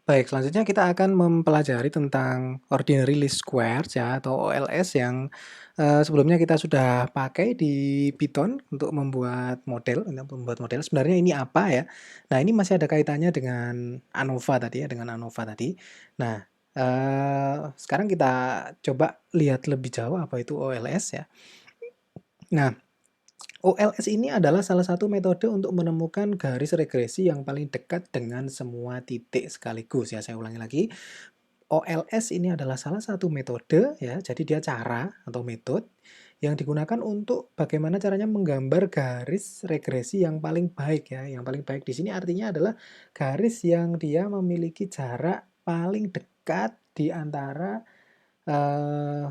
Baik, selanjutnya kita akan mempelajari tentang ordinary least squares ya atau OLS yang, sebelumnya kita sudah pakai di Python untuk membuat model. Sebenarnya ini apa ya? Nah, ini masih ada kaitannya dengan ANOVA tadi ya, dengan ANOVA tadi. Nah, sekarang kita coba lihat lebih jauh apa itu OLS ya. Nah, OLS ini adalah salah satu metode untuk menemukan garis regresi yang paling dekat dengan semua titik sekaligus ya. Saya ulangi lagi, OLS ini adalah salah satu metode ya, jadi dia cara atau metode yang digunakan untuk bagaimana caranya menggambar garis regresi yang paling baik ya. Yang paling baik di sini artinya adalah garis yang dia memiliki jarak paling dekat di antara eh,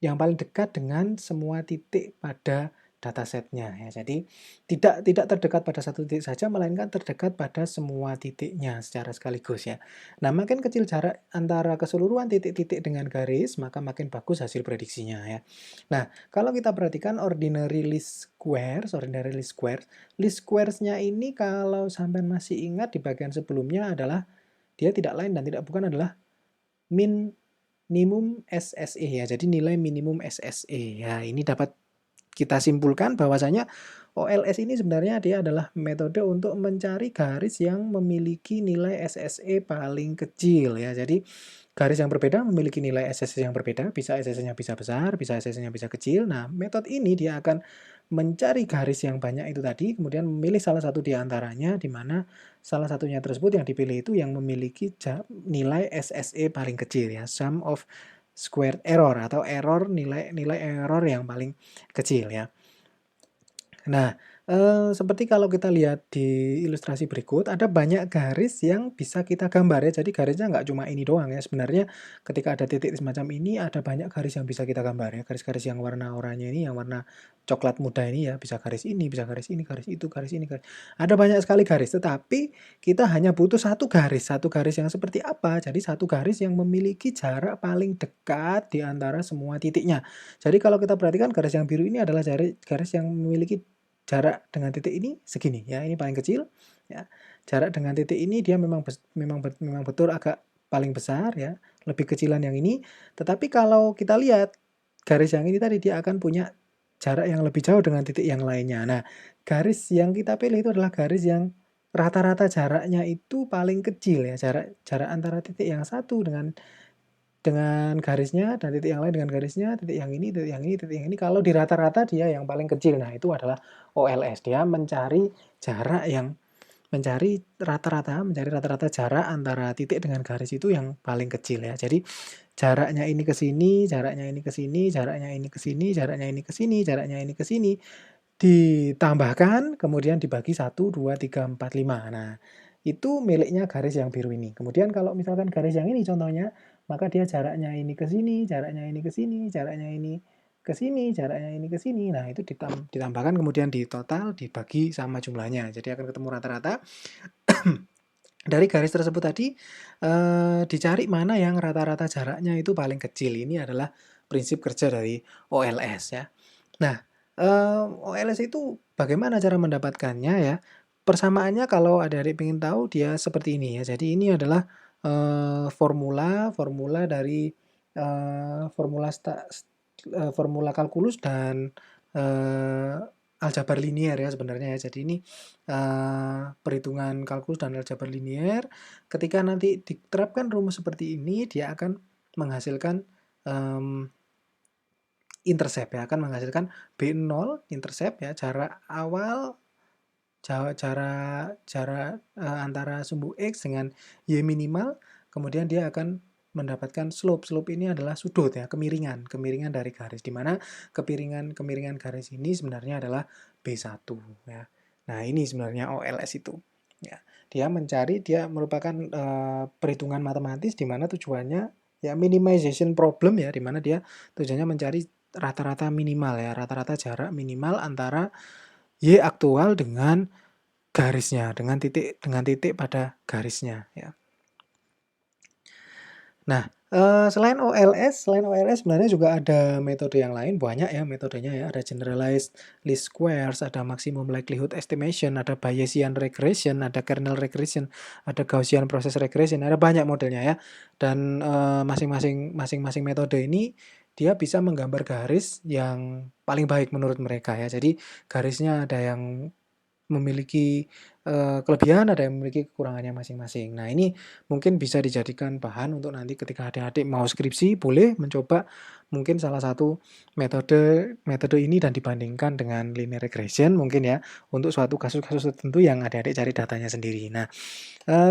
yang paling dekat dengan semua titik pada datasetnya ya. Jadi tidak terdekat pada satu titik saja, melainkan terdekat pada semua titiknya secara sekaligus ya. Nah, makin kecil jarak antara keseluruhan titik-titik dengan garis, maka makin bagus hasil prediksinya ya. Nah, kalau kita perhatikan list squares-nya ini kalau sampai masih ingat di bagian sebelumnya adalah dia tidak lain dan tidak bukan adalah minimum SSE ya. Jadi nilai minimum SSE. Ya, ini dapat kita simpulkan bahwasanya OLS ini sebenarnya dia adalah metode untuk mencari garis yang memiliki nilai SSE paling kecil ya. Jadi garis yang berbeda memiliki nilai SSE yang berbeda, bisa SSE-nya bisa besar, bisa SSE-nya bisa kecil. Nah, metode ini dia akan mencari garis yang banyak itu tadi, kemudian memilih salah satu di antaranya, di mana salah satunya tersebut yang dipilih itu yang memiliki nilai SSE paling kecil ya, sum of squared error atau nilai error yang paling kecil ya. Nah, seperti kalau kita lihat di ilustrasi berikut, ada banyak garis yang bisa kita gambar ya. Jadi garisnya nggak cuma ini doang ya. Sebenarnya ketika ada titik semacam ini, ada banyak garis yang bisa kita gambar ya. Garis-garis yang warna oranye ini, yang warna coklat muda ini ya, bisa garis ini, bisa garis ini, garis itu, garis ini, garis. Ada banyak sekali garis, tetapi kita hanya butuh satu garis yang seperti apa? Jadi satu garis yang memiliki jarak paling dekat di antara semua titiknya. Jadi kalau kita perhatikan garis yang biru ini adalah garis yang memiliki jarak dengan titik ini segini ya, ini paling kecil ya. Jarak dengan titik ini dia memang betul agak paling besar ya, lebih kecilan yang ini. Tetapi kalau kita lihat garis yang ini tadi dia akan punya jarak yang lebih jauh dengan titik yang lainnya. Nah, garis yang kita pilih itu adalah garis yang rata-rata jaraknya itu paling kecil ya, jarak antara titik yang satu dengan garisnya dan titik yang lain dengan garisnya, titik yang ini, titik yang ini, titik yang ini. Kalau di rata-rata dia yang paling kecil. Nah, itu adalah OLS. Dia mencari jarak yang mencari rata-rata jarak antara titik dengan garis itu yang paling kecil ya. Jadi jaraknya ini ke sini, jaraknya ini ke sini, jaraknya ini ke sini, jaraknya ini ke sini, jaraknya ini ke sini ditambahkan kemudian dibagi 1 2 3 4 5. Nah, itu miliknya garis yang biru ini. Kemudian kalau misalkan garis yang ini contohnya, maka dia jaraknya ini ke sini, jaraknya ini ke sini, jaraknya ini ke sini, jaraknya ini ke sini. Nah, itu ditambahkan kemudian di total dibagi sama jumlahnya. Jadi akan ketemu rata-rata. Dari garis tersebut tadi dicari mana yang rata-rata jaraknya itu paling kecil. Ini adalah prinsip kerja dari OLS ya. Nah, OLS itu bagaimana cara mendapatkannya ya? Persamaannya kalau adik-adik ingin tahu dia seperti ini ya. Jadi ini adalah formula dari formula kalkulus dan aljabar linier ya sebenarnya ya. Jadi ini perhitungan kalkulus dan aljabar linier. Ketika nanti diterapkan rumus seperti ini, dia akan menghasilkan intercept ya, akan menghasilkan B0 intercept ya, jarak awal jarak antara sumbu X dengan Y minimal, kemudian dia akan mendapatkan slope. Slope ini adalah sudut ya, kemiringan dari garis, di mana kemiringan garis ini sebenarnya adalah B1 ya. Nah, ini sebenarnya OLS itu. Ya. Dia merupakan perhitungan matematis di mana tujuannya ya minimization problem ya, di mana dia tujuannya mencari rata-rata minimal ya, rata-rata jarak minimal antara Y aktual dengan garisnya, dengan titik pada garisnya ya. Nah, selain OLS sebenarnya juga ada metode yang lain, banyak ya metodenya ya, ada generalized least squares, ada maximum likelihood estimation, ada Bayesian regression, ada kernel regression, ada Gaussian process regression, ada banyak modelnya ya. Dan masing-masing metode ini dia bisa menggambar garis yang paling baik menurut mereka ya. Jadi garisnya ada yang memiliki kelebihan, ada yang memiliki kekurangannya masing-masing. Nah, ini mungkin bisa dijadikan bahan untuk nanti ketika adik-adik mau skripsi, boleh mencoba mungkin salah satu metode ini dan dibandingkan dengan linear regression mungkin ya, untuk suatu kasus-kasus tertentu yang adik-adik cari datanya sendiri. Nah,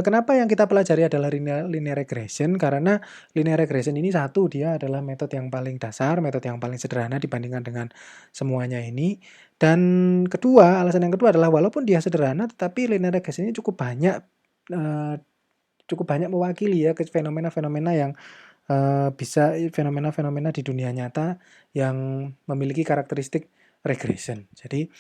kenapa yang kita pelajari adalah linear regression? Karena linear regression ini satu, dia adalah metode yang paling dasar, metode yang paling sederhana dibandingkan dengan semuanya ini. Dan kedua, alasan yang kedua adalah walaupun dia sederhana, tetapi linear regression ini eh, cukup banyak mewakili ya ke fenomena-fenomena yang bisa fenomena-fenomena di dunia nyata yang memiliki karakteristik regression. Jadi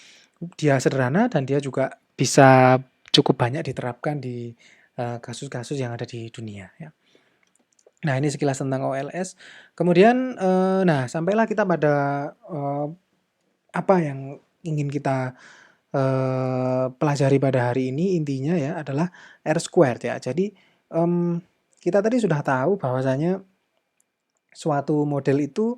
dia sederhana dan dia juga bisa cukup banyak diterapkan di kasus-kasus yang ada di dunia ya. Nah, ini sekilas tentang OLS. Kemudian nah sampailah kita pada apa yang ingin kita pelajari pada hari ini, intinya ya adalah R squared ya. Jadi kita tadi sudah tahu bahwasanya suatu model itu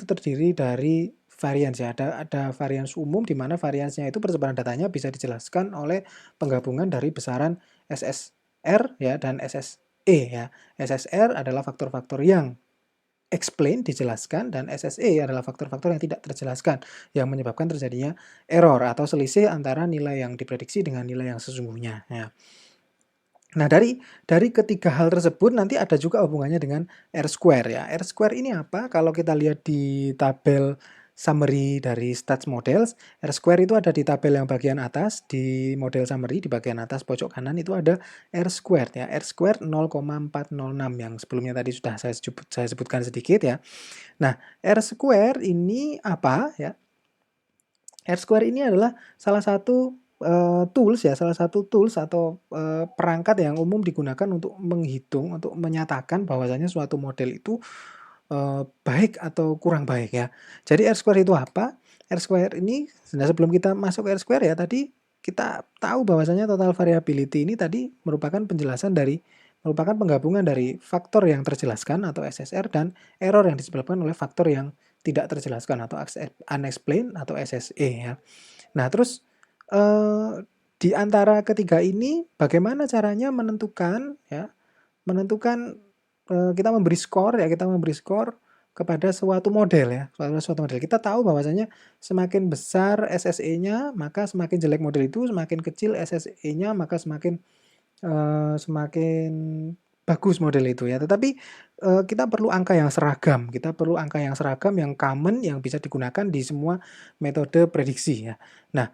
terdiri dari varians ya. Ada varians umum di mana variansnya itu persebaran datanya bisa dijelaskan oleh penggabungan dari besaran SSR ya dan SSE ya. SSR adalah faktor-faktor yang explain dijelaskan dan SSE adalah faktor-faktor yang tidak terjelaskan yang menyebabkan terjadinya error atau selisih antara nilai yang diprediksi dengan nilai yang sesungguhnya ya. Nah, dari ketiga hal tersebut nanti ada juga hubungannya dengan R square ya. R square ini apa? Kalau kita lihat di tabel summary dari stats models, R square itu ada di tabel yang bagian atas, di model summary di bagian atas pojok kanan itu ada R square ya. R square 0,406 yang sebelumnya tadi sudah saya sebutkan sedikit ya. Nah, R square ini apa ya? R square ini adalah salah satu salah satu tools atau perangkat yang umum digunakan untuk menghitung, untuk menyatakan bahwasanya suatu model itu baik atau kurang baik ya. Jadi R square itu apa? R square ini, nah sebelum kita masuk R square ya, tadi kita tahu bahwasanya total variability ini tadi merupakan penggabungan dari faktor yang terjelaskan atau SSR dan error yang disebabkan oleh faktor yang tidak terjelaskan atau unexplained atau SSE ya. Nah, terus di antara ketiga ini bagaimana caranya menentukan ya, kita memberi skor ya, kita memberi skor kepada suatu model ya, suatu model. Kita tahu bahwasanya semakin besar SSE-nya, maka semakin jelek model itu, semakin kecil SSE-nya, maka semakin bagus model itu ya. Tetapi kita perlu angka yang seragam, yang common, yang bisa digunakan di semua metode prediksi ya. Nah,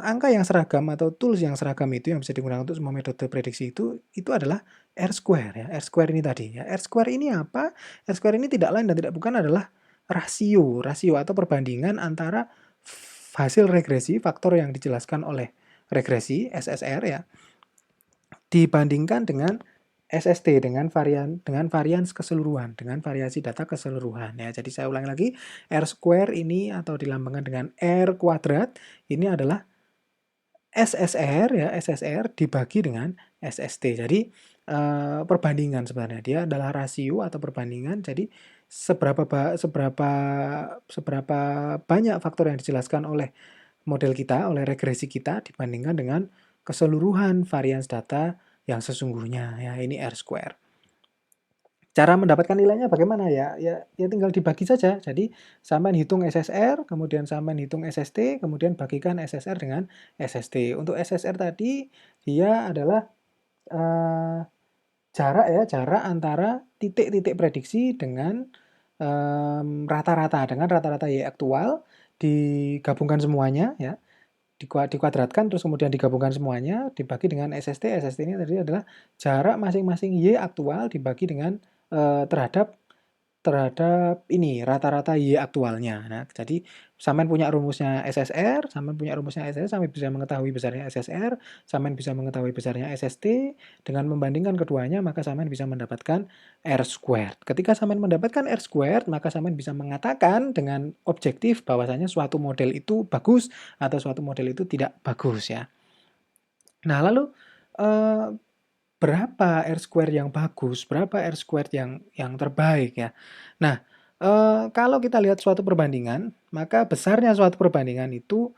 angka yang seragam atau tools yang seragam itu yang bisa digunakan untuk semua metode prediksi itu adalah R square ya. R square ini tadi ya. R square ini apa? R square ini tidak lain dan tidak bukan adalah rasio atau perbandingan antara hasil regresi faktor yang dijelaskan oleh regresi SSR ya dibandingkan dengan SST dengan varians keseluruhan, dengan variasi data keseluruhan ya. Jadi saya ulangi lagi, R square ini atau dilambangkan dengan R kuadrat ini adalah SSR ya, SSR dibagi dengan SST. Jadi perbandingan sebenarnya dia adalah rasio atau perbandingan. Jadi seberapa banyak faktor yang dijelaskan oleh model kita, oleh regresi kita dibandingkan dengan keseluruhan varians data yang sesungguhnya ya, ini R square. Cara mendapatkan nilainya bagaimana ya? Ya tinggal dibagi saja. Jadi sampean hitung SSR, kemudian sampean hitung SST, kemudian bagikan SSR dengan SST. Untuk SSR tadi dia adalah jarak antara titik-titik prediksi dengan rata-rata Y aktual digabungkan semuanya ya. Dikuadratkan terus kemudian digabungkan semuanya dibagi dengan SST. SST ini tadi adalah jarak masing-masing Y aktual dibagi dengan terhadap ini rata-rata Y aktualnya. Nah, jadi Sampean punya rumusnya SSR, sampean punya rumusnya SSR, sampean bisa mengetahui besarnya SSR, sampean bisa mengetahui besarnya SST, dengan membandingkan keduanya maka sampean bisa mendapatkan R squared. Ketika sampean mendapatkan R squared, maka sampean bisa mengatakan dengan objektif bahwasanya suatu model itu bagus atau suatu model itu tidak bagus ya. Nah, lalu eh, berapa R square yang bagus, berapa R square yang terbaik ya. Nah, kalau kita lihat suatu perbandingan, maka besarnya suatu perbandingan itu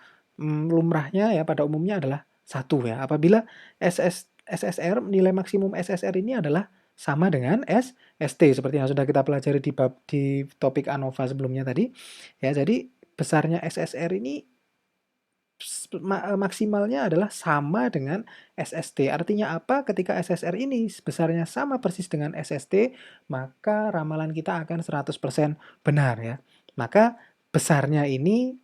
lumrahnya ya pada umumnya adalah satu ya. Apabila SSR, nilai maksimum SSR ini adalah sama dengan SST seperti yang sudah kita pelajari di topik ANOVA sebelumnya tadi. Ya, jadi besarnya SSR ini maksimalnya adalah sama dengan SST. Artinya apa? Ketika SSR ini besarnya sama persis dengan SST, maka ramalan kita akan 100% benar ya. Maka besarnya ini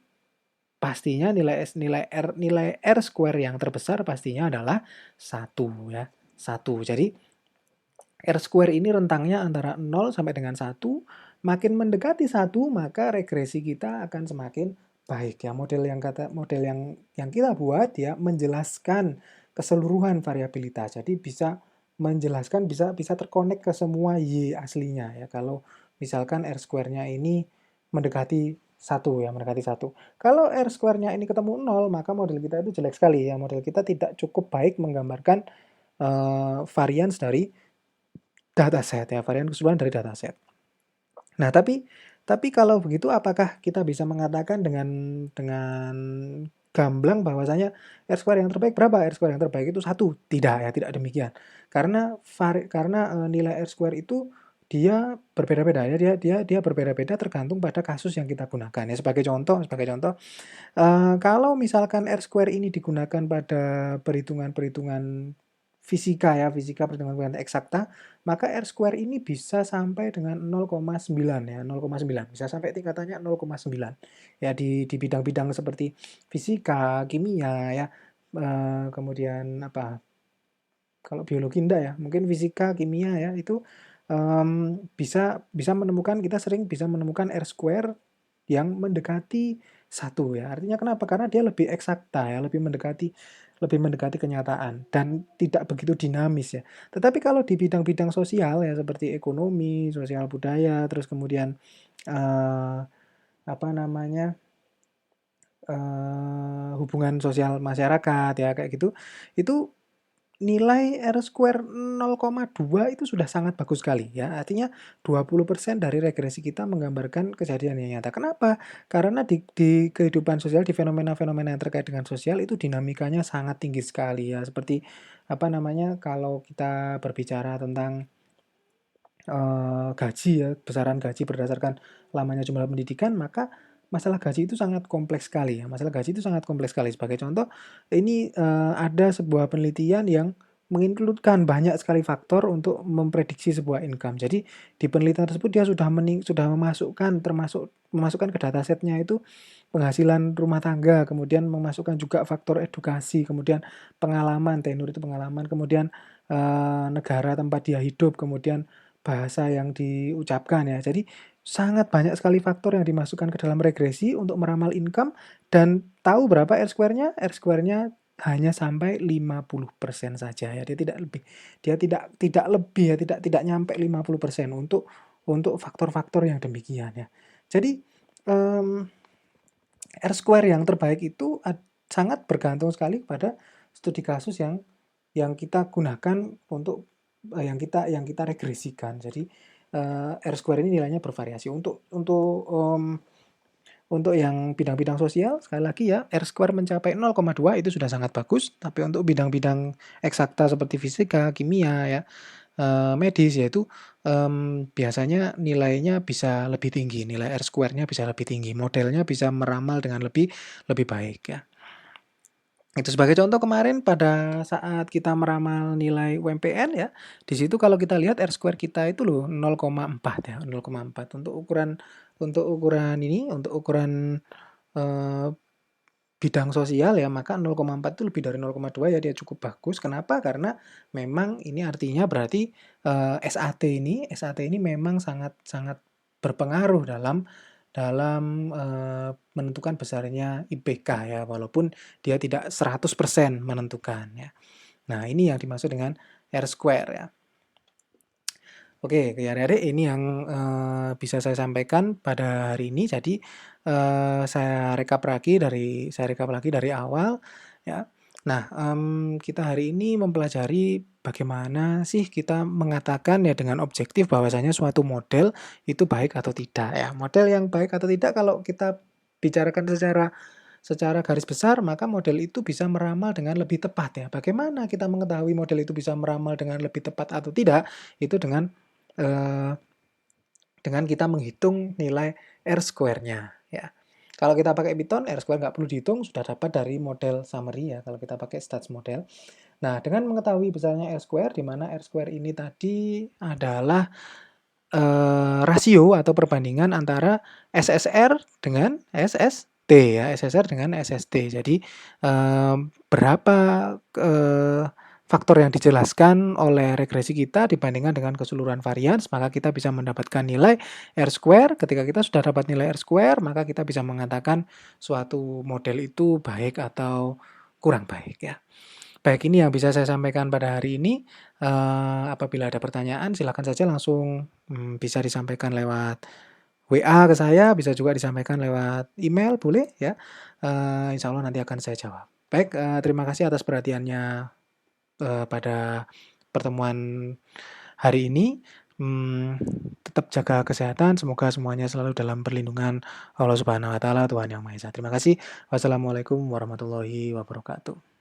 pastinya nilai R square yang terbesar pastinya adalah 1 ya. 1. Jadi R square ini rentangnya antara 0 sampai dengan 1. Makin mendekati 1, maka regresi kita akan semakin baik ya. Model yang kita buat ya menjelaskan keseluruhan variabilitas. Jadi bisa menjelaskan bisa terkonek ke semua Y aslinya ya. Kalau misalkan R square-nya ini mendekati 1 ya, mendekati 1. Kalau R square-nya ini ketemu 0, maka model kita itu jelek sekali ya. Model kita tidak cukup baik menggambarkan varians dari dataset ya, varian keseluruhan dari dataset. Nah, tapi kalau begitu apakah kita bisa mengatakan dengan gamblang bahwasanya R square yang terbaik berapa? R square yang terbaik itu 1? Tidak ya, tidak demikian. Karena nilai R square itu dia berbeda-beda ya, dia berbeda-beda tergantung pada kasus yang kita gunakan ya. Sebagai contoh, kalau misalkan R square ini digunakan pada perhitungan-perhitungan fisika ya, fisika perhitungan-perhitungan eksakta, maka R square ini bisa sampai dengan 0,9 ya, 0,9. Bisa sampai tingkatannya 0,9. Ya di bidang-bidang seperti fisika, kimia ya, kemudian apa? Kalau biologi enggak ya, mungkin fisika, kimia ya itu bisa bisa menemukan kita sering bisa menemukan R square yang mendekati 1 ya. Artinya kenapa? Karena dia lebih eksakta ya, lebih mendekati kenyataan dan tidak begitu dinamis ya. Tetapi kalau di bidang-bidang sosial ya seperti ekonomi, sosial budaya, terus kemudian eh, apa namanya? Hubungan sosial masyarakat ya kayak gitu. Itu nilai R square 0,2 itu sudah sangat bagus sekali ya. Artinya 20% dari regresi kita menggambarkan kejadian yang nyata. Kenapa? Karena di kehidupan sosial, di fenomena-fenomena yang terkait dengan sosial itu dinamikanya sangat tinggi sekali ya. Seperti apa namanya kalau kita berbicara tentang gaji ya, besaran gaji berdasarkan lamanya jumlah pendidikan, maka masalah gaji itu sangat kompleks sekali ya. Masalah gaji itu sangat kompleks sekali. Sebagai contoh, ini ada sebuah penelitian yang menginkludkan banyak sekali faktor untuk memprediksi sebuah income. Jadi di penelitian tersebut dia sudah memasukkan ke datasetnya itu penghasilan rumah tangga, kemudian memasukkan juga faktor edukasi, kemudian pengalaman, tenur itu pengalaman, kemudian negara tempat dia hidup, kemudian bahasa yang diucapkan ya. Jadi sangat banyak sekali faktor yang dimasukkan ke dalam regresi untuk meramal income dan tahu berapa R square-nya? R square-nya hanya sampai 50% saja ya. Dia tidak lebih. Dia tidak lebih ya, tidak nyampe 50% untuk faktor-faktor yang demikian ya. Jadi R square yang terbaik itu sangat bergantung sekali pada studi kasus yang kita gunakan untuk yang kita regresikan. Jadi R square ini nilainya bervariasi. Untuk yang bidang-bidang sosial, sekali lagi ya, R square mencapai 0,2 itu sudah sangat bagus. Tapi untuk bidang-bidang eksakta seperti fisika, kimia ya, medis yaitu biasanya nilainya bisa lebih tinggi, nilai R square-nya bisa lebih tinggi, modelnya bisa meramal dengan lebih lebih baik ya. Itu sebagai contoh kemarin pada saat kita meramal nilai UMPN ya, di situ kalau kita lihat R square kita itu loh 0,4 ya, 0,4 untuk ukuran eh, bidang sosial ya, maka 0,4 itu lebih dari 0,2 ya, dia cukup bagus. Kenapa? Karena memang ini artinya berarti SAT ini memang sangat sangat berpengaruh dalam dalam menentukan besarnya IPK ya, walaupun dia tidak 100% menentukan ya. Nah, ini yang dimaksud dengan R square ya. Oke, adik-adik ini yang bisa saya sampaikan pada hari ini. Jadi saya rekap lagi dari awal ya. Nah, kita hari ini mempelajari bagaimana sih kita mengatakan ya dengan objektif bahwasanya suatu model itu baik atau tidak ya. Model yang baik atau tidak kalau kita bicarakan secara garis besar, maka model itu bisa meramal dengan lebih tepat ya. Bagaimana kita mengetahui model itu bisa meramal dengan lebih tepat atau tidak? Itu eh, dengan kita menghitung nilai R square-nya ya. Kalau kita pakai Python, R square nggak perlu dihitung, sudah dapat dari model summary ya, kalau kita pakai stats model. Nah, dengan mengetahui besarnya R square, di mana R square ini tadi adalah rasio atau perbandingan antara SSR dengan SST ya, SSR dengan SST. Jadi berapa faktor yang dijelaskan oleh regresi kita dibandingkan dengan keseluruhan varians, maka kita bisa mendapatkan nilai R square. Ketika kita sudah dapat nilai R square, maka kita bisa mengatakan suatu model itu baik atau kurang baik ya. Baik, ini yang bisa saya sampaikan pada hari ini. Apabila ada pertanyaan, silakan saja langsung bisa disampaikan lewat WA ke saya, bisa juga disampaikan lewat email, boleh ya. Insya Allah nanti akan saya jawab. Baik, terima kasih atas perhatiannya pada pertemuan hari ini. Tetap jaga kesehatan, semoga semuanya selalu dalam perlindungan Allah Subhanahu wa Ta'ala, Tuhan Yang Maha Esa. Terima kasih. Wassalamualaikum warahmatullahi wabarakatuh.